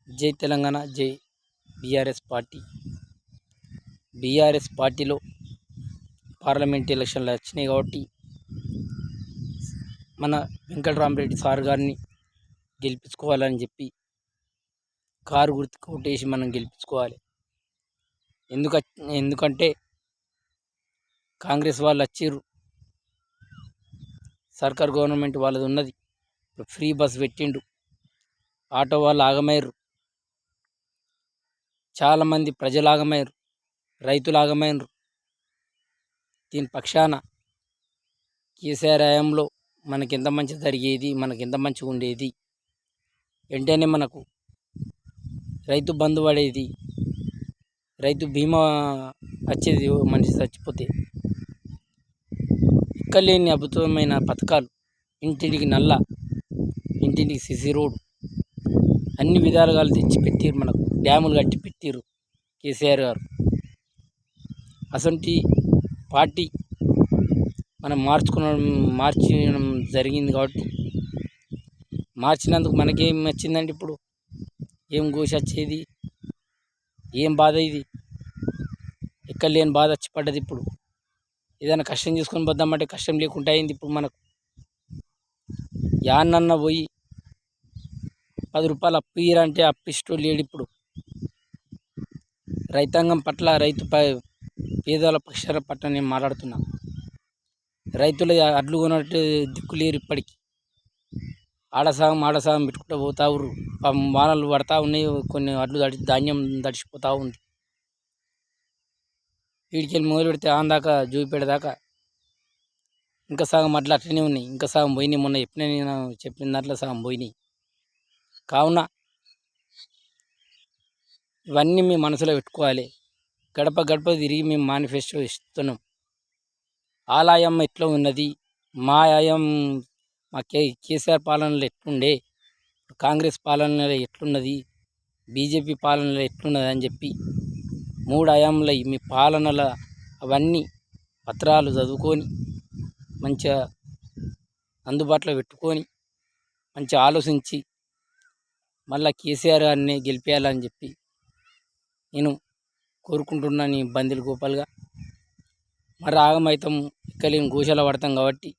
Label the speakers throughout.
Speaker 1: జై తెలంగాణ జై BRS party. BRS పార్టీలో పార్లమెంట్ ఎలక్షన్లు వచ్చినాయి కాబట్టి మన వెంకటరామరెడ్డి సార్ గారిని గెలిపించుకోవాలని చెప్పి కారు గుర్తుకు ఓటేసి మనం గెలిపించుకోవాలి. ఎందుకంటే కాంగ్రెస్ వాళ్ళు వచ్చిర్రు, సర్కార్ గవర్నమెంట్ వాళ్ళది ఉన్నది, ఫ్రీ బస్ పెట్టిండు, ఆటో వాళ్ళు ఆగమయ్యారు, చాలామంది ప్రజలు ఆగమయ్యారు, రైతులు ఆగమయ్యారు. దీని పక్షాన కేసీఆర్ హయాంలో మనకెంత మంచి జరిగేది, మనకెంత మంచిగా ఉండేది, వెంటనే మనకు రైతు బంధు పడేది, రైతు బీమా వచ్చేది, మనిషి చచ్చిపోతే. ఇక్కడ లేని అద్భుతమైన పథకాలు, ఇంటింటికి నల్ల, ఇంటింటికి సిసి రోడ్, అన్ని విధాలుగా తెచ్చిపెట్టిరు, మనకు డ్యాములు కట్టి పెట్టిరు కేసీఆర్ గారు. అసంటి పార్టీ మనం మార్చడం జరిగింది కాబట్టి, మార్చినందుకు మనకేం వచ్చిందండి? ఇప్పుడు ఏం గోషి వచ్చేది, ఏం బాధ? ఇది ఎక్కడ లేని బాధ వచ్చి పడ్డది. ఇప్పుడు ఏదైనా కష్టం చేసుకొని పోద్దామంటే కష్టం లేకుండా అయింది. ఇప్పుడు మనకు యాన్నన్న పోయి 10 రూపాయలు అప్పు ఇయ్యరంటే అప్పిస్తూ లేడు. ఇప్పుడు రైతాంగం పట్ల, పేదల పక్షాల పట్ల నేను మాట్లాడుతున్నా. రైతుల అడ్లు కొన్నట్టు దిక్కు లేరు. ఇప్పటికీ ఆడసాగం పెట్టుకుంటూ పోతా ఊరు. వానలు పడతా ఉన్నాయి, కొన్ని అడ్లు ధాన్యం తడిచిపోతూ ఉంది. వీడికెళ్ళి మొదలు పెడితే ఆందాకా జూపిపేట దాకా ఇంకా సగం అడ్లు అట్లనే ఉన్నాయి, ఇంకా సగం పోయినాయి. మొన్న నేను చెప్పిన దాంట్లో సగం పోయినాయి. కావున ఇవన్నీ మీ మనసులో పెట్టుకోవాలి. గడప గడప తిరిగి మేము మేనిఫెస్టో ఇస్తున్నాం. ఆలయం ఎట్లా ఉన్నది, మా ఆయం మా కేసీఆర్ పాలనలో ఎట్లుండే, కాంగ్రెస్ పాలనలో ఎట్లున్నది, బీజేపీ పాలనలో ఎట్లున్నది అని చెప్పి 3 ఆయాంలో మీ పాలనల అవన్నీ పత్రాలు చదువుకొని మంచిగా అందుబాటులో పెట్టుకొని మంచిగా ఆలోచించి మళ్ళీ కేసీఆర్ గారిని గెలిపేయాలని చెప్పి నేను కోరుకుంటున్నాను. బందిల్ గోపాల్గా మరి ఆగమైతం ఎక్కలేని గోశాల పడతాం కాబట్టి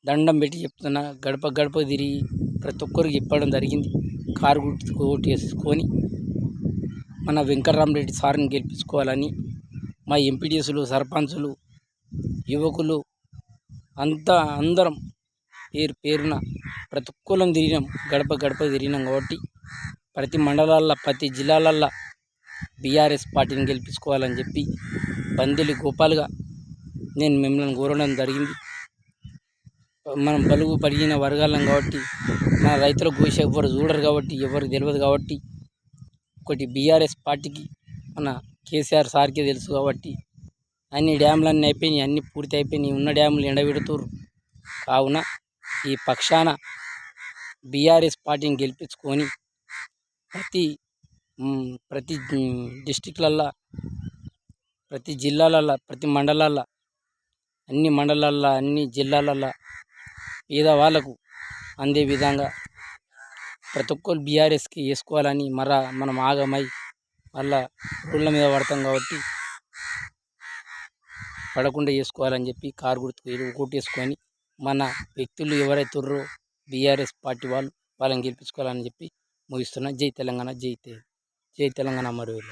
Speaker 1: దండం పెట్టి చెప్తున్నా. గడప గడప తిరిగి ప్రతి ఒక్కరికి చెప్పడం జరిగింది. కారు గుర్తుకు ఓటు వేసుకొని మన వెంకటరామరెడ్డి సార్ని గెలిపించుకోవాలని మా ఎంపీటీసీలు, సర్పంచులు, యువకులు అందరం పేరున ప్రతి ఒక్కరం తిరిగినాం, గడప గడప తిరిగినాం. కాబట్టి ప్రతి మండలాల్లో, ప్రతి జిల్లాలల్లో బీఆర్ఎస్ పార్టీని గెలిపించుకోవాలని చెప్పి బందిలి గోపాల్గా నేను మిమ్మల్ని కోరడం జరిగింది. మనం బలుగు పడిన వర్గాలం కాబట్టి, మన రైతుల గోష ఎవరు చూడరు కాబట్టి, ఎవరికి తెలియదు కాబట్టి, ఒకటి బీఆర్ఎస్ పార్టీకి మన కేసీఆర్ సార్కే తెలుసు కాబట్టి అన్ని డ్యాములన్నీ అయిపోయినాయి, అన్నీ పూర్తి అయిపోయినాయి. ఉన్న డ్యాములు ఎండబెడుతురు. కావున ఈ పక్షాన బీఆర్ఎస్ పార్టీని గెలిపించుకొని ప్రతి డిస్టిక్లల్లో, ప్రతి జిల్లాలల్లో, ప్రతి మండలాల్లో, అన్ని మండలాల్లో, అన్ని జిల్లాలల్లో పేదవాళ్ళకు అందే విధంగా ప్రతి ఒక్కరు బీఆర్ఎస్కి వేసుకోవాలని మనం ఆగమై మళ్ళా రోడ్ల మీద పడతాం కాబట్టి పడకుండా చేసుకోవాలని చెప్పి కారు గుర్తుకు ఓటేసుకొని మన వ్యక్తులు ఎవరైతే ఉన్నారో బీఆర్ఎస్ పార్టీ వాళ్ళని గెలిపించుకోవాలని చెప్పి ముగిస్తున్నా. జై తెలంగాణ, జై తెలంగాణ. మరియు